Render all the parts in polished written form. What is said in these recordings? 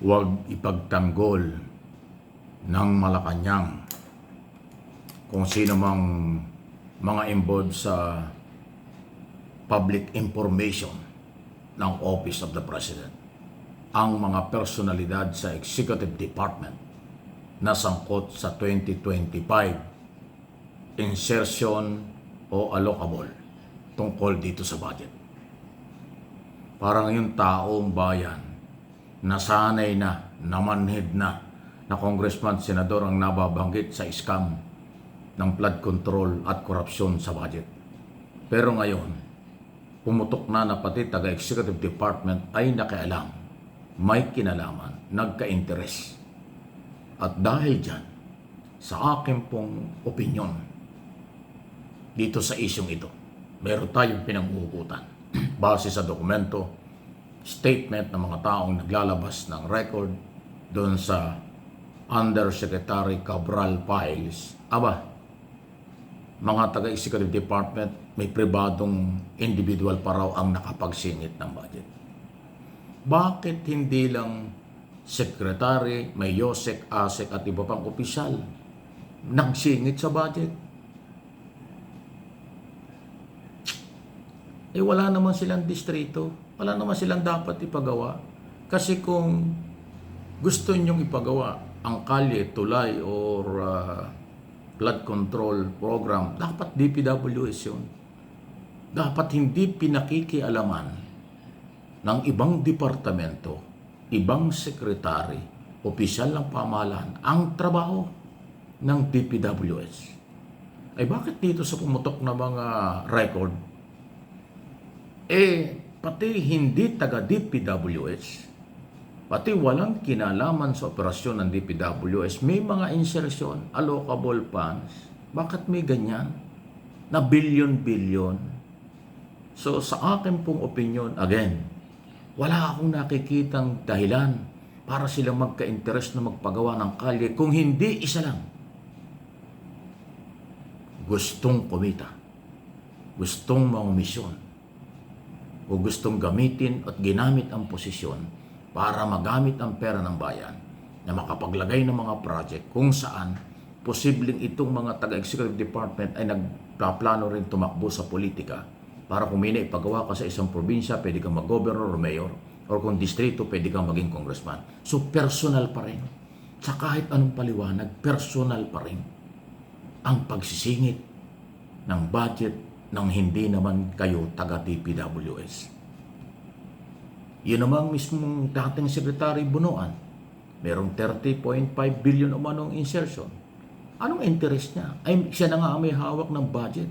Huwag ipagtanggol ng Malacanang kung sino mang mga involved sa public information ng Office of the President. Ang mga personalidad sa Executive Department na sangkot sa 2025 insertion o allocable tungkol dito sa budget. Parang yung taong bayan, nasanay na, namanhid na congressman, senador ang nababanggit sa scam ng flood control at korupsyon sa budget. Pero ngayon, pumutok na pati taga-executive department ay nakialam, may kinalaman, nagka-interes. At dahil dyan, sa akin pong opinyon, dito sa isyong ito, meron tayong pinag-uukutan base sa dokumento, statement ng mga taong naglalabas ng record doon sa Undersecretary Cabral files. Mga taga-executive department, may pribadong individual pa raw ang nakapagsingit ng budget. Bakit hindi lang secretary, may yosek, asek at iba pang opisyal nagsingit sa budget? Wala naman silang distrito, wala naman silang dapat ipagawa. Kasi kung gusto nyong ipagawa ang kalye, tulay, or flood control program, dapat DPWS yun. Dapat hindi pinakikialaman ng ibang departamento, ibang sekretary, opisyal ng pamahalaan ang trabaho ng DPWS. Bakit dito sa pumutok na mga record, pati hindi taga DPWS, pati walang kinalaman sa operasyon ng DPWS, may mga insertion, allocable funds. Bakit may ganyan? Na bilyon-bilyon. So sa akin pong opinion, again, wala akong nakikitang dahilan para silang magka-interest na magpagawa ng kalye kung hindi isa lang. Gustong kumita, gustong mangumisyon, o gustong gamitin at ginamit ang posisyon para magamit ang pera ng bayan na makapaglagay ng mga project kung saan posibleng itong mga taga-executive department ay nagpaplano rin tumakbo sa politika para kung may naipagawa ka sa isang probinsya, pwede kang mag-governor o mayor, or kung distrito, pwede kang maging congressman. So personal pa rin. Sa kahit anong paliwanag, personal pa rin ang pagsisingit ng budget nang hindi naman kayo taga-DPWS. Yun namang mismong dating Secretary Bunuan, merong 30.5 billion umanong insertion. Anong interest niya? Siya na nga may hawak ng budget.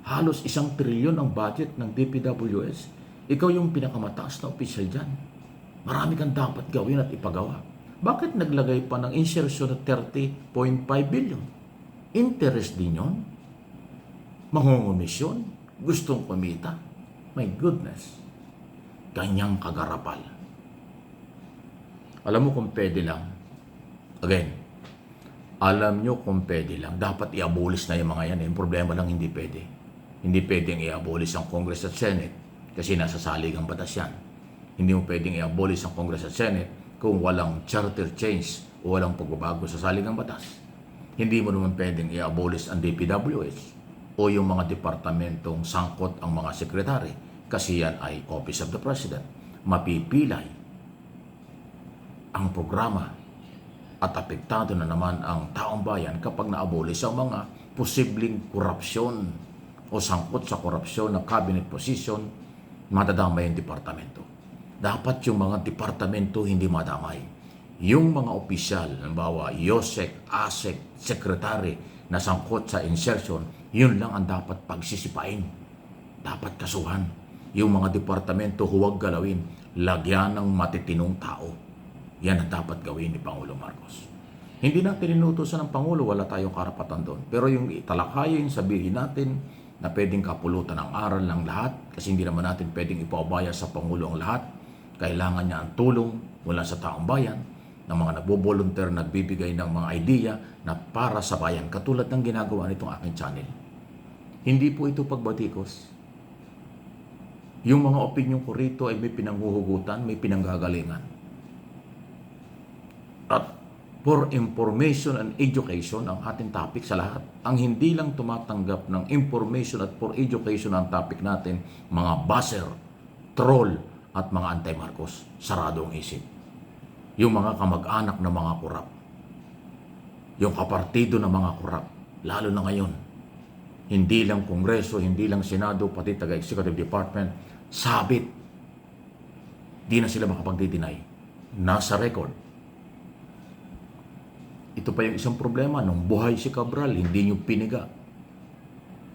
Halos 1 trilyon ang budget ng DPWS. Ikaw yung pinakamataas na opisyal dyan. Marami kang dapat gawin at ipagawa. Bakit naglagay pa ng insertion na 30.5 billion? Interest din yun? Mangungumisyon, gustong kumita. My goodness, ganyang kagarapal. Alam mo kung pwede lang, again, alam nyo kung pwede lang, dapat i-abolish na yung mga yan. Yung problema lang, hindi pwede. Hindi pwedeng i-abolish ang Congress at Senate kasi nasa saligang batas yan. Hindi mo pwedeng i-abolish ang Congress at Senate kung walang charter change o walang pagbabago sa saligang batas. Hindi mo naman pwedeng i-abolish ang DPWH o yung mga departamentong sangkot ang mga sekretary kasi yan ay Office of the President. Mapipilay ang programa at apektado na naman ang taong bayan kapag na-abolish ang mga posibleng korupsyon o sangkot sa korupsyon na cabinet position, madadamay ang departamento. Dapat yung mga departamento hindi madamay. Yung mga opisyal, halimbawa, yosek, asek, sekretary na sangkot sa insertion, yun lang ang dapat pagsisipain. Dapat kasuhan. Yung mga departamento huwag galawin. Lagyan ng matitinong tao. Yan ang dapat gawin ni Pangulo Marcos. Hindi natin inutusan ng Pangulo, wala tayong karapatan doon. Pero yung italakayin, sabihin natin na pwedeng kapulutan ang aral ng lahat kasi hindi naman natin pwedeng ipaubaya sa Pangulo ang lahat. Kailangan niya ang tulong mula sa taong bayan ng mga nagbo-volunteer, nagbibigay ng mga idea na para sa bayan, katulad ng ginagawa nitong aking channel. Hindi po ito pagbatikos. Yung mga opinyon ko rito ay may pinanghuhugutan, may pinanggagalingan. for information and education ang ating topic sa lahat. Ang hindi lang tumatanggap ng information at for education ang topic natin, mga buzzer, troll, at mga anti-Marcos. Sarado ang isip. Yung mga kamag-anak na mga kurap. Yung kapartido na mga kurap. Lalo na ngayon. Hindi lang Kongreso, hindi lang Senado, pati taga-Executive Department. Sabit. Di na sila makapag-deny. Nasa record. Ito pa yung isang problema. Nung buhay si Cabral, hindi nyo piniga.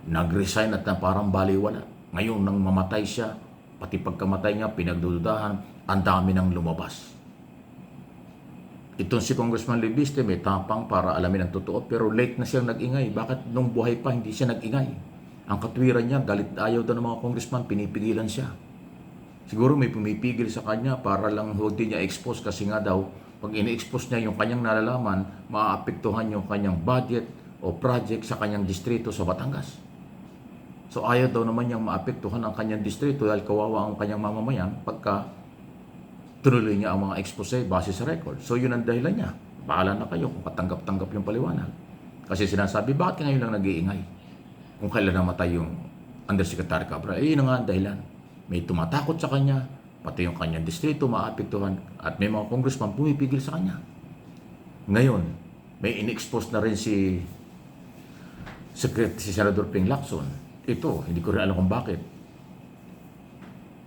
Nag-resign at na parang baliwala. Ngayon, nang mamatay siya, pati pagkamatay niya, pinagdududahan, ang dami nang lumabas. Itong si Congressman Libiste may tapang para alamin ang totoo, pero late na siyang nag-ingay. Bakit nung buhay pa hindi siya nag-ingay? Ang katwiran niya, galit ayaw daw ng mga congressman, pinipigilan siya. Siguro may pumipigil sa kanya para lang hindi niya expose kasi nga daw, pag ini-expose niya yung kanyang nalalaman, maaapektuhan yung kanyang budget o project sa kanyang distrito sa Batangas. So ayaw daw naman niyang maapektuhan ang kanyang distrito dahil kawawa ang kanyang mamamayan pagka tuloy niya ang mga expose base sa record. So yun ang dahilan niya. Bahala na kayo kung katanggap-tanggap yung paliwanag. Kasi sinasabi, bakit ngayon lang nag-iingay? Kung kailan namatay yung Undersecretary Cabral, yun nga ang dahilan. May tumatakot sa kanya, pati yung kanyang distrito maapektuhan at may mga congressman pumipigil sa kanya. Ngayon, may in-expose na rin si Senador Ping Lacson. Ito, hindi ko rin alam kung bakit.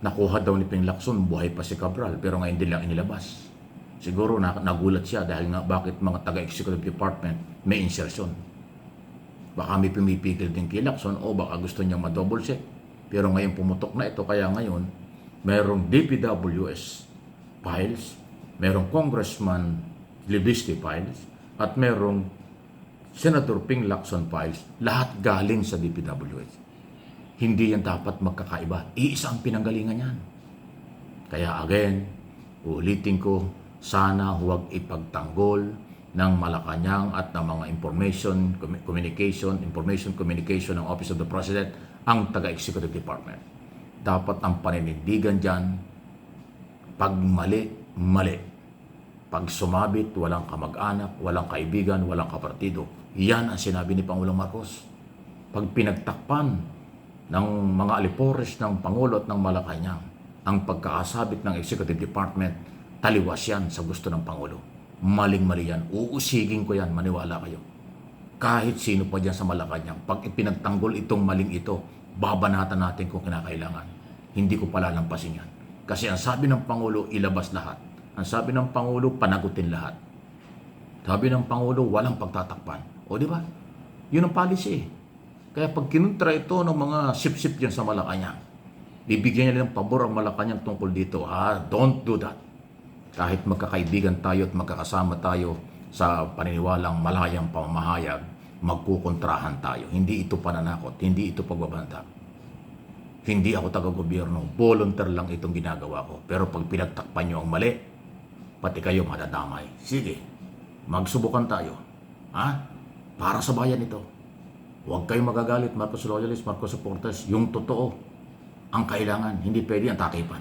Nakuha daw ni Ping Lacson, buhay pa si Cabral, pero ngayon din lang inilabas. Siguro nagulat siya dahil nga bakit mga taga-executive department may insertion. Baka may pumipigil din kay Lacson o baka gusto niya ma-double check. Pero ngayon pumutok na ito, kaya ngayon merong DPWS files, merong Congressman Libiste files, at merong Senator Ping Lacson files, lahat galing sa DPWS. Hindi yan dapat magkakaiba. Iisa ang pinanggalingan yan. Kaya again, ulitin ko, sana huwag ipagtanggol ng Malacanang at ng mga information communication ng Office of the President ang taga-Executive Department. Dapat ang paninindigan dyan, pag mali, mali. Pag sumabit, walang kamag-anak, walang kaibigan, walang kapartido. Yan ang sinabi ni Pangulong Marcos. Pag pinagtakpan ng mga alipores ng Pangulo at ng Malacanang ang pagkakasabit ng Executive Department, taliwas yan sa gusto ng Pangulo. Maling-mali yan. Uusigin ko yan, maniwala kayo. Kahit sino pa dyan sa Malacanang, pag ipinagtanggol itong maling ito, babanatan natin kung kinakailangan. Hindi ko palalampasin yan. Kasi ang sabi ng Pangulo, ilabas lahat. Ang sabi ng Pangulo, panagutin lahat. Sabi ng Pangulo, walang pagtatakpan. O di ba? Yun ang policy. Kaya pag kinuntra ito ng mga sip-sip dyan sa Malacanang, bibigyan niya ng pabor ang Malacanang tungkol dito. Don't do that. Kahit magkakaibigan tayo at magkakasama tayo sa paniniwalang malayang pamamahayag, magkukontrahan tayo. Hindi ito pananakot, hindi ito pagbabanta. Hindi ako taga-gobyerno, volunteer lang itong ginagawa ko. Pero pag pinagtakpan nyo ang mali, pati kayo madadamay. Sige, magsubukan tayo. Para sa bayan ito. Huwag kayong magagalit, Marcos loyalists, Marcos supporters. Yung totoo ang kailangan, hindi pwede ang takipan.